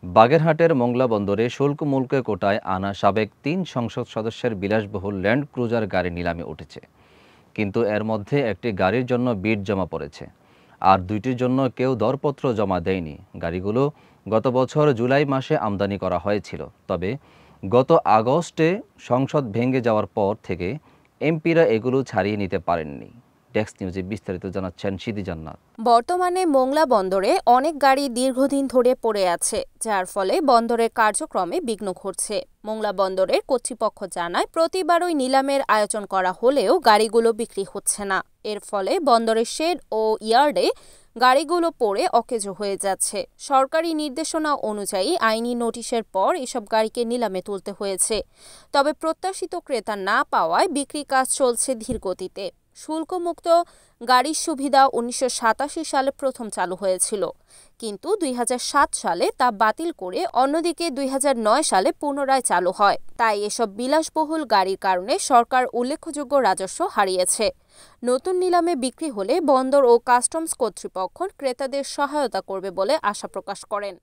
বাগেরহাটের মোংলা বন্দরে শুল্ক কোটায় আনা সাবেক ৩ সংসদ সদস্যের বিলাসবহুল ল্যান্ড ক্রুজার গাড়ি নিলামে উঠেছে। কিন্তু এর মধ্যে একটি গাড়ির জন্য বিড জমা পড়েছে, আর দুইটির জন্য কেউ দরপত্র জমা দেয়নি। গাড়িগুলো গত বছর জুলাই মাসে আমদানি করা হয়েছিল, তবে গত আগস্টে সংসদ ভেঙে যাওয়ার পর থেকে এমপিরা এগুলো ছাড়িয়ে নিতে পারেননি। ডেস্ক নিউজে বিস্তারিত জানাচ্ছেন সিদি জান্নাত। বর্তমানে মোংলা বন্দরে অনেক গাড়ি দীর্ঘদিন ধরে পড়ে আছে, যার ফলে বন্দরের কার্যক্রমে বিঘ্ন ঘটছে। মোংলা বন্দরের কর্তৃপক্ষ জানায়, প্রতিবারই নিলামের আয়োজন করা হলেও গাড়িগুলো বিক্রি হচ্ছে না। এর ফলে বন্দরের শেড ও ইয়ার্ডে গাড়িগুলো পড়ে অকেজো হয়ে যাচ্ছে। সরকারি নির্দেশনা অনুযায়ী আইনি নোটিশের পর এসব গাড়িকে নিলামে তুলতে হয়েছে। তবে প্রত্যাশিত ক্রেতা না পাওয়ায় বিক্রি কাজ চলছে ধীর গতিতে। শুল্কমুক্ত গাড়ির সুবিধা ১৯৮৭ সালে প্রথম চালু হয়েছিল, কিন্তু ২০০৭ সালে তা বাতিল করে অন্যদিকে ২০০৯ সালে পুনরায় চালু হয়। তাই এসব বিলাসবহুল গাড়ির কারণে সরকার উল্লেখযোগ্য রাজস্ব হারিয়েছে। নতুন নিলামে বিক্রি হলে বন্দর ও কাস্টমস কর্তৃপক্ষ ক্রেতাদের সহায়তা করবে বলে আশা প্রকাশ করেন।